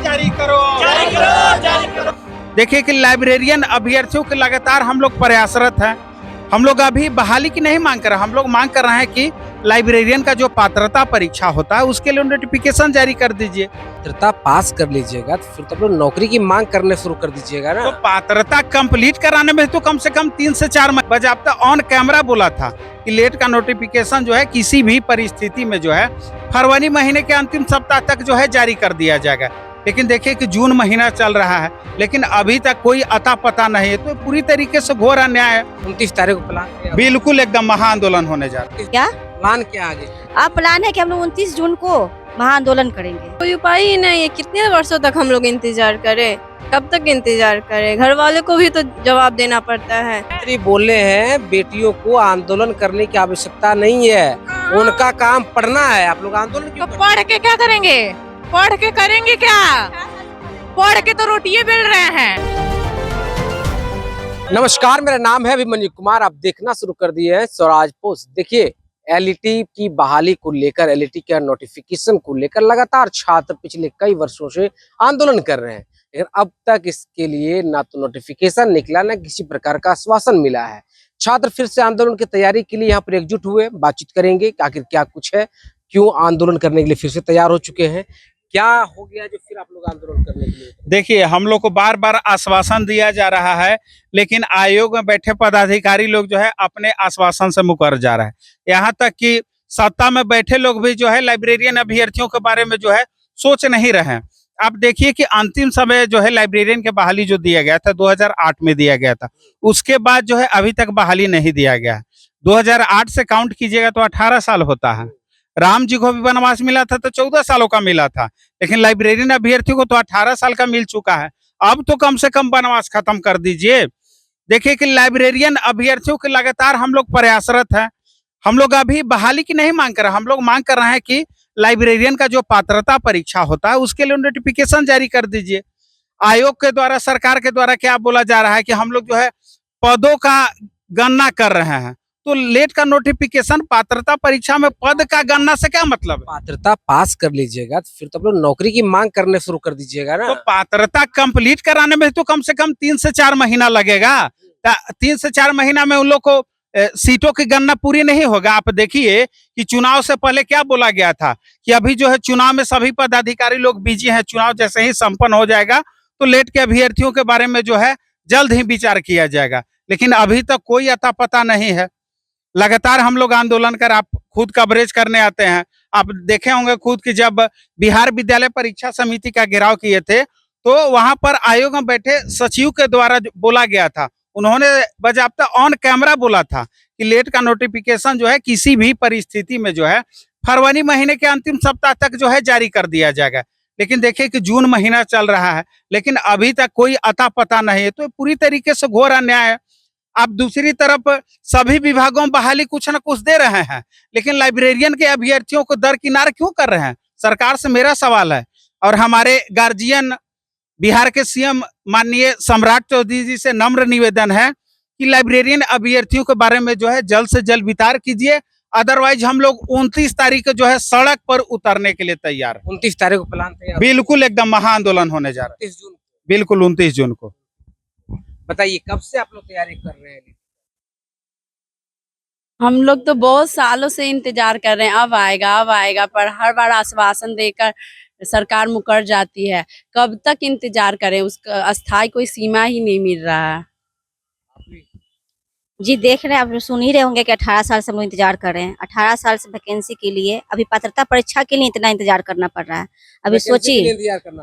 जारी करो, जारी करो, जारी करो। देखिए कि लाइब्रेरियन अभ्यर्थियों के लगातार हम लोग प्रयासरत हैं। हम लोग अभी बहाली की नहीं मांग कर रहे हैं, हम लोग मांग कर रहे हैं कि लाइब्रेरियन का जो पात्रता परीक्षा होता है उसके लिए नोटिफिकेशन जारी कर दीजिए। पात्रता पास कर लीजिएगा तो फिर तो आप लोग नौकरी की मांग करने शुरू कर दीजिएगा ना। तो पात्रता कंप्लीट कराने में तो कम से कम 3 से 4 महीने बाकायदा ऑन कैमरा बोला था कि लेट का नोटिफिकेशन जो है किसी भी परिस्थिति में जो है फरवरी महीने के अंतिम सप्ताह तक जो है जारी कर दिया जाएगा। लेकिन देखिए कि जून महीना चल रहा है लेकिन अभी तक कोई अता पता नहीं है, तो पूरी तरीके से घोर अन्याय है। 29 तारीख को प्लान बिल्कुल एकदम महाआंदोलन होने जा रहा है। क्या प्लान क्या आगे? आप प्लान है कि हम लोग 29 जून को महाआंदोलन करेंगे। कोई उपाय ही नहीं है। कितने वर्षों तक हम लोग इंतजार करें, कब तक इंतजार करें? घर वाले को भी तो जवाब देना पड़ता है। मंत्री बोले हैं बेटियों को आंदोलन करने की आवश्यकता नहीं है, उनका काम पढ़ना है। आप लोग आंदोलन क्यों तो पढ़ के क्या करेंगे? पढ़ के करेंगे क्या? पढ़ के तो रोटियां बेल रहे हैं। नमस्कार, मेरा नाम है अभिमन्यु कुमार। आप देखना शुरू कर दिए हैं स्वराज पोस्ट। देखिए, एलईटी की बहाली को लेकर, एलईटी के नोटिफिकेशन को लेकर लगातार छात्र पिछले कई वर्षों से आंदोलन कर रहे हैं, लेकिन अब तक इसके लिए ना तो नोटिफिकेशन निकला, ना किसी प्रकार का आश्वासन मिला है। छात्र फिर से आंदोलन की तैयारी के लिए यहाँ पर एकजुट हुए। बातचीत करेंगे कि आखिर क्या कुछ है, क्यों आंदोलन करने के लिए फिर से तैयार हो चुके हैं, क्या हो गया जो फिर आप लोग आंदोलन करने के लिए? देखिए, हम लोग को बार बार आश्वासन दिया जा रहा है लेकिन आयोग में बैठे पदाधिकारी लोग जो है अपने आश्वासन से मुकर जा रहा है। यहाँ तक कि सत्ता में बैठे लोग भी जो है लाइब्रेरियन अभ्यर्थियों के बारे में जो है सोच नहीं रहे हैं। आप देखिए कि अंतिम समय जो है लाइब्रेरियन के बहाली जो दिया गया था 2008 में दिया गया था, उसके बाद जो है अभी तक बहाली नहीं दिया गया है। 2008 से काउंट कीजिएगा तो 18 साल होता है। राम जी को भी वनवास मिला था तो 14 सालों का मिला था, लेकिन लाइब्रेरियन अभ्यर्थियों को तो 18 साल का मिल चुका है। अब तो कम से कम वनवास खत्म कर दीजिए। देखिए कि लाइब्रेरियन अभ्यर्थियों के लगातार हम लोग प्रयासरत हैं। हम लोग अभी बहाली की नहीं मांग कर रहे हैं, हम लोग मांग कर रहे हैं कि लाइब्रेरियन का जो पात्रता परीक्षा होता है उसके लिए नोटिफिकेशन जारी कर दीजिए। आयोग के द्वारा, सरकार के द्वारा क्या बोला जा रहा है कि हम लोग जो है पदों का गणना कर रहे हैं, तो लेट का नोटिफिकेशन पात्रता परीक्षा में पद का गणना से क्या मतलब है? पात्रता पास कर लीजिएगा तो फिर तो आप लोग नौकरी की मांग करने शुरू कर दीजिएगा ना। तो पात्रता कंप्लीट कराने में तो कम से कम 3 से 4 महीना लगेगा। 3 से 4 महीना में उन लोग को सीटों की गणना पूरी नहीं होगा। आप देखिए कि चुनाव से पहले क्या बोला गया था कि अभी जो है चुनाव में सभी पदाधिकारी लोग बिजी हैं, चुनाव जैसे ही संपन्न हो जाएगा तो लेट के अभ्यर्थियों के बारे में जो है जल्द ही विचार किया जाएगा। लेकिन अभी तक कोई अता पता नहीं है। लगातार हम लोग आंदोलन कर, आप खुद कवरेज करने आते हैं, आप देखे होंगे खुद कि जब बिहार विद्यालय परीक्षा समिति का घेराव किए थे तो वहां पर आयोग में बैठे सचिव के द्वारा बोला गया था, उन्होंने बाकायदा ऑन कैमरा बोला था कि लेट का नोटिफिकेशन जो है किसी भी परिस्थिति में जो है फरवरी महीने के अंतिम सप्ताह तक जो है जारी कर दिया जाएगा। लेकिन देखिए कि जून महीना चल रहा है लेकिन अभी तक कोई अता पता नहीं है, तो पूरी तरीके से घोर अन्याय है। आप दूसरी तरफ सभी विभागों में बहाली कुछ न कुछ दे रहे हैं, लेकिन लाइब्रेरियन के अभ्यर्थियों को दरकिनार क्यों कर रहे हैं? सरकार से मेरा सवाल है और हमारे गार्जियन बिहार के सीएम माननीय सम्राट चौधरी जी से नम्र निवेदन है कि लाइब्रेरियन अभ्यर्थियों के बारे में जो है जल्द से जल्द विचार कीजिए। अदरवाइज हम लोग 29 तारीख को जो है सड़क पर उतरने के लिए तैयार है। 29 तारीख को प्लान तैयार? बिल्कुल एकदम महाआंदोलन होने जा रहा है। 29 जून को? बिल्कुल 29 जून को। बताइए कब से आप लोग तैयारी कर रहे हैं? हम लोग तो बहुत सालों से इंतजार कर रहे हैं, अब आएगा, पर हर बार आश्वासन देकर सरकार मुकर जाती है। कब तक इंतजार करें? उसका अस्थायी कोई सीमा ही नहीं मिल रहा है। जी देख रहे हैं, आप सुन ही रहे होंगे कि 18 साल से हम लोग इंतजार कर रहे हैं। 18 साल से वैकेंसी के लिए, अभी पात्रता परीक्षा के लिए इतना इंतजार करना पड़ रहा है। अभी सोचिए,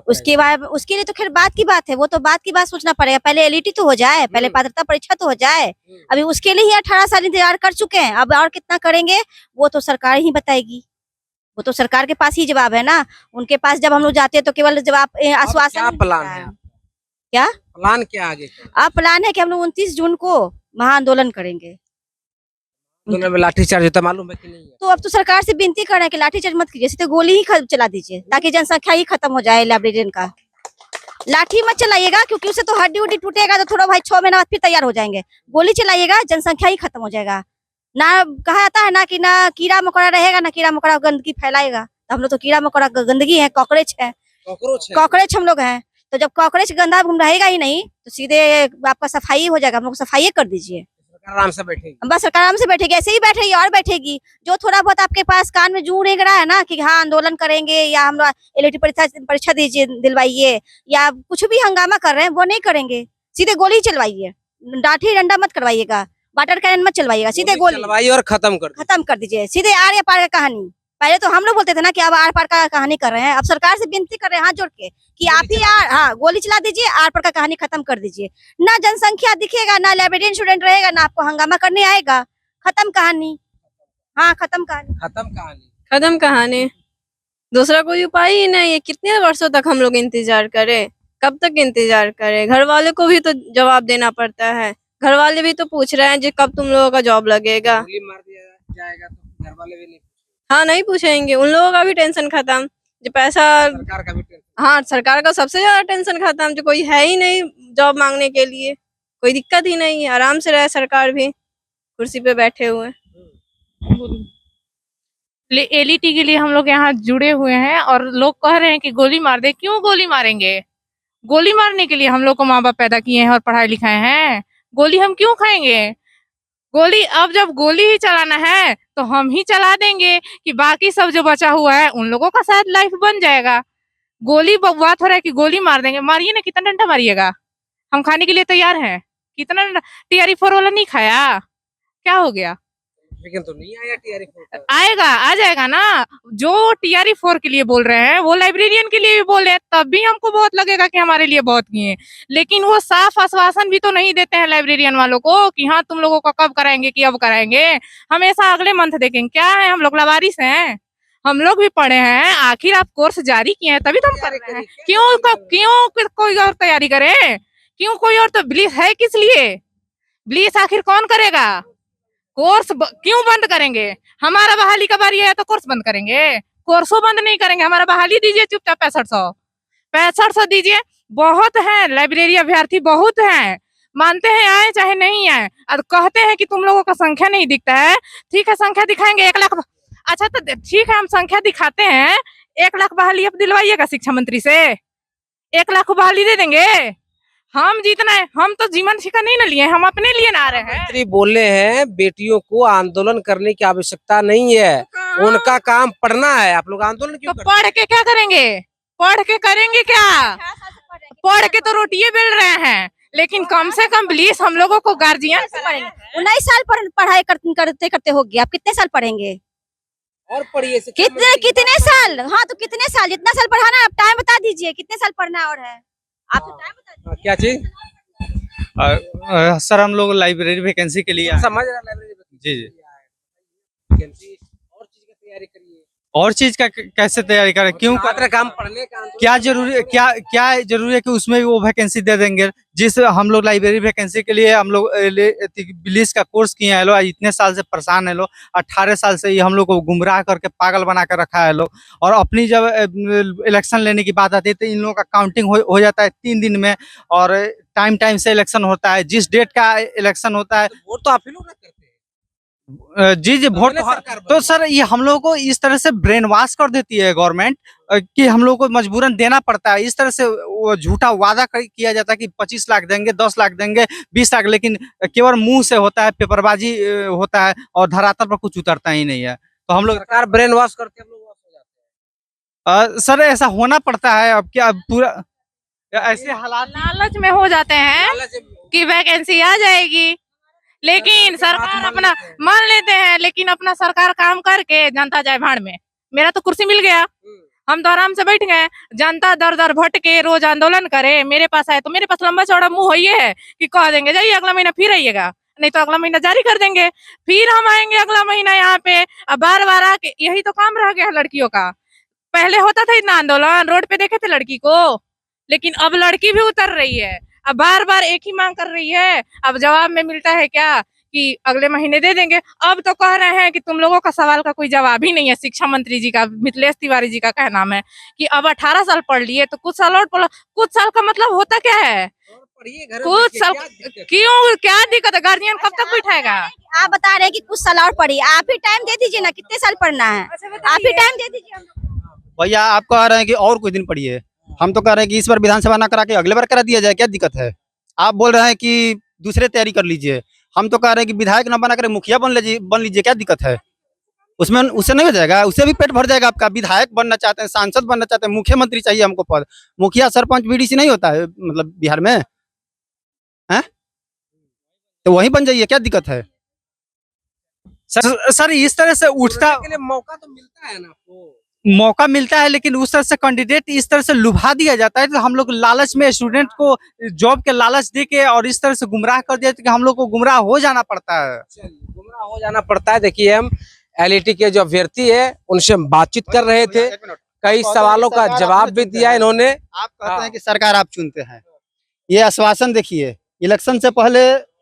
उसके बाद उसके लिए तो खैर बात की बात है, वो तो बात की बात सोचना पड़ेगा। पहले एलईटी तो हो जाए, पहले पात्रता परीक्षा तो हो जाए। अभी उसके लिए ही 18 साल इंतजार कर चुके हैं। अब और कितना करेंगे वो तो सरकार ही बताएगी, वो तो सरकार के पास ही जवाब है ना। उनके पास जब हम लोग जाते हैं तो केवल जवाब आश्वासन। क्या प्लान है? क्या प्लान क्या आगे? आप प्लान है कि हम लोग 29 जून को महाआंदोलन करेंगे। आंदोलन में लाठीचार्ज होता मालूम है कि नहीं है? तो अब तो सरकार से विनती कर रहे हैं कि लाठीचार्ज मत कीजिए, सीधे गोली ही चला दीजिए ताकि जनसंख्या ही खत्म हो जाए। लाइब्रेरियन का लाठी मत चलाइएगा क्योंकि उससे तो हड्डी उड्डी टूटेगा तो थोड़ा भाई 6 महीना बाद फिर तैयार हो जाएंगे। गोली चलाइएगा, जनसंख्या ही खत्म हो जाएगा। ना कहा जाता है ना कि ना कीड़ा मकोड़ा रहेगा, ना कीड़ा मकोड़ा गंदगी फैलाएगा। तो हम लोग तो कीड़ा मकोड़ा गंदगी है, कॉकरोच है, कॉकरोच है। कॉकरोच हम लोग हैं। तो जब कॉकरोच गंदा रहेगा ही नहीं तो सीधे आपका सफाई हो जाएगा। हम लोग सफाई कर दीजिए, सरकार आराम से बैठेगी। बस सरकार आराम से बैठेगी, ऐसे ही बैठेगी और बैठेगी। जो थोड़ा बहुत आपके पास कान में जू रेंग रहा है ना कि हाँ आंदोलन करेंगे या हम एलईडी परीक्षा दीजिए दिलवाइए या कुछ भी हंगामा कर रहे हैं वो नहीं करेंगे, सीधे गोली चलवाइए। लाठी डंडा मत करवाइएगा, वाटर कैनन मत चलवाइएगा, सीधे गोली चलवाई और खत्म खत्म कर दीजिए। सीधे आर या पार का कहानी। पहले तो हम लोग बोलते थे ना कि अब आर पार का कहानी कर रहे हैं, अब सरकार से विनती कर रहे हैं हाथ जोड़ के कि आप ही गोली चला दीजिए, आर पार का कहानी खत्म कर दीजिए। ना जनसंख्या दिखेगा, ना लाइब्रेरियन स्टूडेंट रहेगा, ना आपको हंगामा करने आएगा। खत्म कहानी। हाँ खत्म कहानी। खत्म कहानी। खत्म कहानी। दूसरा कोई उपाय ही नहीं है। कितने वर्षों तक हम लोग इंतजार करें, कब तक इंतजार करें? घर वाले को भी तो जवाब देना पड़ता है। घर वाले भी तो पूछ रहे हैं जी कब तुम लोगों का जॉब लगेगा। गोली मार दिया जाएगा तो घर वाले भी नहीं, हाँ नहीं पूछेंगे, उन लोगों का भी टेंशन खत्म जो पैसा। सरकार का भी टेंशन। हाँ सरकार का सबसे ज्यादा टेंशन खत्म, जो कोई है ही नहीं जॉब मांगने के लिए, कोई दिक्कत ही नहीं है, आराम से रहे सरकार भी कुर्सी पे बैठे हुए। एलईटी के लिए हम लोग यहाँ जुड़े हुए हैं और लोग कह रहे हैं कि गोली मार दे। क्यों गोली मारेंगे? गोली मारने के लिए हम लोग को माँ बाप पैदा किए हैं और पढ़ाए लिखाए हैं। गोली हम क्यों खाएंगे? गोली अब जब गोली ही चलाना है तो हम ही चला देंगे कि बाकी सब जो बचा हुआ है उन लोगों का शायद लाइफ बन जाएगा। गोली बात हो रहा है कि गोली मार देंगे। मारिए ना, कितना डंडा मारिएगा? हम खाने के लिए तैयार हैं। कितना टीआरई 4 वाला नहीं खाया? क्या हो गया? लेकिन तो नहीं आया टीआरई 4। आएगा, आ जाएगा ना। जो टीआरई 4 के लिए बोल रहे हैं वो लाइब्रेरियन के लिए भी बोल रहे हैं, तब भी हमको बहुत लगेगा कि हमारे लिए बहुत किए। लेकिन वो साफ आश्वासन भी तो नहीं देते हैं लाइब्रेरियन वालों को कि हाँ तुम लोगों को कब कराएंगे कि अब कराएंगे। हमेशा अगले मंथ देखेंगे। क्या है, हम लोग लवारिस हैं? हम लोग भी पढ़े हैं, आखिर आप कोर्स जारी किए हैं तभी तो हम कर रहे हैं। क्यों कोई और तैयारी करे? क्यों कोई और? तो ब्लीस है किस लिए? ब्लीस आखिर कौन करेगा? कोर्स क्यों बंद करेंगे? हमारा बहाली का बारी है तो कोर्स बंद करेंगे? कोर्सों बंद नहीं करेंगे। हमारा बहाली दीजिए चुपचाप। 6500 दीजिए। बहुत हैं लाइब्रेरी अभ्यर्थी, बहुत हैं। मानते हैं आए चाहे नहीं आए, और कहते हैं कि तुम लोगों का संख्या नहीं दिखता है। ठीक है संख्या दिखाएंगे 1 लाख। अच्छा तो ठीक है हम संख्या दिखाते हैं। 1 लाख बहाली अब दिलवाइएगा शिक्षा मंत्री से। 1 लाख बहाली दे देंगे। हम जीतना है, हम तो जीवन शिक्षा नहीं ना लिए, हम अपने लिए ना रहे हैं। मंत्री बोले हैं बेटियों को आंदोलन करने की आवश्यकता नहीं है, उनका काम पढ़ना है। आप लोग आंदोलन क्यों तो पढ़ के क्या करेंगे? पढ़ के करेंगे क्या? पढ़ के तो रोटियां बेल रहे हैं, लेकिन कम से कम प्लीज हम लोगों को गार्जियन पढ़ेंगे। 19 साल पढ़ाई करते करते हो गया। आप कितने साल पढ़ेंगे? और पढ़िए। कितने साल? हाँ तो कितने साल? जितना साल पढ़ाना है आप टाइम बता दीजिए, कितने साल पढ़ना और है आप टाइम बता दीजिए। क्या चीज? सर हम लोग लाइब्रेरी वैकेंसी के लिए आए। समझ रहा लाइब्रेरी जी जी। वैकेंसी और चीज की तैयारी करिए। और चीज का कैसे तैयारी करें? क्यों छात्र काम पढ़ने का क्या जरूरी क्या जरूरी है कि उसमें भी वो वैकेंसी दे देंगे? जिस हम लोग लाइब्रेरी वैकेंसी के लिए हम लोग बिलीस का कोर्स किए हैं लोग, इतने साल से परेशान है लोग। 18 साल से ही हम लोग को गुमराह करके पागल बना कर रखा है लोग। और अपनी जब इलेक्शन लेने की बात आती है तो इन लोगों का काउंटिंग हो जाता है 3 दिन में, और टाइम से इलेक्शन होता है। जिस डेट का इलेक्शन होता है वोट तो आप ही लोग ना करते हैं। जी जी वोट तो सर ये हम लोग को इस तरह से ब्रेन वॉश कर देती है गवर्नमेंट कि हम लोग को मजबूरन देना पड़ता है। इस तरह से वो झूठा वादा किया जाता है कि 25 लाख देंगे, 10 लाख देंगे, 20 लाख, लेकिन केवल मुंह से होता है, पेपरबाजी होता है और धरातल पर कुछ उतरता ही नहीं है। तो हम लोग सरकार ब्रेन वॉश करके हम लोग वॉश हो जाते हैं। सर ऐसा होना पड़ता है। अब क्या पूरा ऐसे हालात लालच में हो जाते हैं कि वैकेंसी आ जाएगी, लेकिन सरकार अपना मान लेते हैं, लेकिन अपना सरकार काम करके जनता जाए भाड़ में। मेरा तो कुर्सी मिल गया, हम तो आराम से बैठ गए। जनता दर दर भटके रोज आंदोलन करे, मेरे पास आए तो मेरे पास लंबा चौड़ा मुंह ये है कि कह देंगे जाइए अगला महीना फिर आइएगा, नहीं तो अगला महीना जारी कर देंगे, फिर हम आएंगे अगला महीना यहाँ पे। अब बार बार आके यही तो काम रह गया है लड़कियों का। पहले होता था इतना आंदोलन, रोड पे देखे थे लड़की को, लेकिन अब लड़की भी उतर रही है। अब बार बार एक ही मांग कर रही है। अब जवाब में मिलता है क्या कि अगले महीने दे देंगे। अब तो कह रहे हैं कि तुम लोगों का सवाल का कोई जवाब ही नहीं है। शिक्षा मंत्री जी का, मिथिलेश तिवारी जी का कहना है कि अब 18 साल पढ़ लिए तो कुछ साल और पढ़ो। कुछ साल का मतलब होता क्या है? कुछ साल क्यों? क्या दिक्कत है? गार्जियन कब तक बैठाएगा? आप बता रहे हैं कि कुछ साल और पढ़िए, आप ही टाइम दे दीजिए ना, कितने साल पढ़ना है आप ही टाइम दे दीजिए। भैया आप कह रहे हैं कि और कुछ दिन पढ़िए, हम तो कह रहे हैं कि इस बार विधानसभा ना करा के अगले बार करा दिया जाए, क्या दिक्कत है? आप बोल रहे हैं कि दूसरे तैयारी कर लीजिए, हम तो कह रहे हैं कि विधायक ना बना कर मुखिया बन लीजिए, क्या दिक्कत है? उसमें उससे नहीं हो जाएगा, उससे भी पेट भर जाएगा आपका। विधायक बनना चाहते हैं, सांसद बनना चाहते हैं, मुख्यमंत्री चाहिए हमको पद। मुखिया सरपंच बीडीसी नहीं होता है मतलब बिहार में, हैं? तो वहीं बन जाइए, क्या दिक्कत है? सर इस तरह से उठता के लिए मौका तो मिलता है ना आपको, मौका मिलता है, लेकिन उस तरह से कैंडिडेट इस तरह से लुभा दिया जाता है, तो हम लोग लालच में स्टूडेंट को जॉब के लालच दे के और इस तरह से गुमराह कर दिया कि हम लोग को गुमराह हो जाना पड़ता है। गुमराह हो जाना पड़ता है। देखिए हम एलईटी के जो अभ्यर्थी है उनसे हम बातचीत कर रहे थे, कई सवालों का जवाब भी दिया इन्होंने। आप कहते हैं कि सरकार आप चुनते हैं, ये आश्वासन देखिए, इलेक्शन से पहले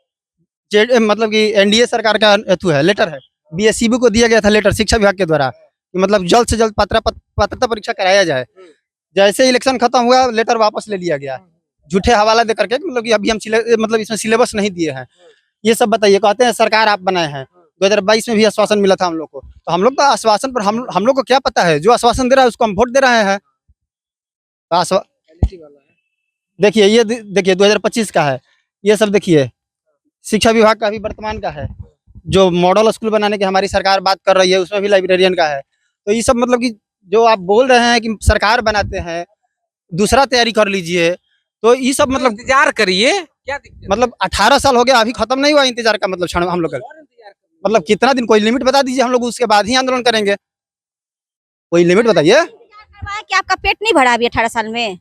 मतलब कि एनडीए सरकार का है, लेटर है, बीएसईबी को दिया गया था लेटर शिक्षा विभाग के द्वारा, कि मतलब जल्द से जल्द पात्रता परीक्षा कराया जाए। जैसे इलेक्शन खत्म हुआ, लेटर वापस ले लिया गया, झूठे हवाला दे करके, मतलब कि अभी हम मतलब इसमें सिलेबस नहीं दिए हैं। ये सब बताइए, कहते हैं सरकार आप बनाए हैं, 2022 में भी आश्वासन मिला था हम लोग को, तो हम लोग का आश्वासन पर हम लोग को क्या पता है? जो आश्वासन दे रहा है उसको हम वोट दे रहे हैं। देखिए ये देखिए 2025 का है, ये सब देखिए शिक्षा विभाग का भी वर्तमान का है, जो मॉडल स्कूल बनाने की हमारी सरकार बात कर रही है उसमें भी लाइब्रेरियन का है। तो ये सब मतलब कि जो आप बोल रहे हैं कि सरकार बनाते हैं, दूसरा तैयारी कर लीजिए, तो ये सब मतलब इंतजार करिए, क्या दिक्कत है? मतलब 18 साल हो गया, अभी खत्म नहीं हुआ इंतजार का मतलब क्षण हम लोग का। मतलब कितना दिन, कोई लिमिट बता दीजिए, हम लोग उसके बाद ही आंदोलन करेंगे, कोई लिमिट बताइए। कि आपका पेट नहीं भरा अभी 18 साल में?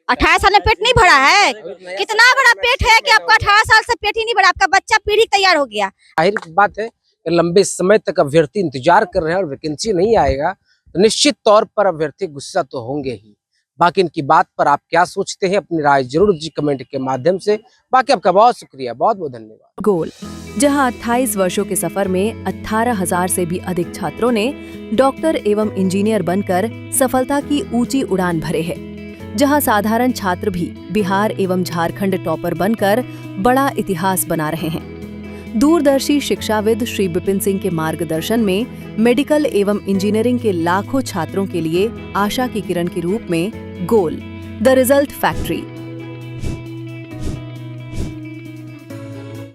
18 साल में पेट नहीं भरा है? कितना बड़ा पेट है कि आपका 18 साल से पेट ही नहीं भरा, आपका बच्चा पीढ़ी तैयार हो गया। जाहिर बात है कि लंबे समय तक अभ्यर्थी इंतजार कर रहे हैं और वैकेंसी नहीं आएगा तो निश्चित तौर पर अभ्यर्थी गुस्सा तो होंगे ही। बाकी इनकी बात पर आप क्या सोचते हैं, अपनी राय जरूर जी कमेंट के माध्यम से। बाकी आपका बहुत शुक्रिया, बहुत बहुत धन्यवाद। गोल, जहां 28 वर्षों के सफर में 18,000 से भी अधिक छात्रों ने डॉक्टर एवं इंजीनियर बनकर सफलता की ऊंची उड़ान भरे है, जहां साधारण छात्र भी बिहार एवं झारखंड टॉपर बनकर बड़ा इतिहास बना रहे हैं। दूरदर्शी शिक्षाविद श्री विपिन सिंह के मार्गदर्शन में मेडिकल एवं इंजीनियरिंग के लाखों छात्रों के लिए आशा की किरण के रूप में गोल, द रिजल्ट फैक्ट्री,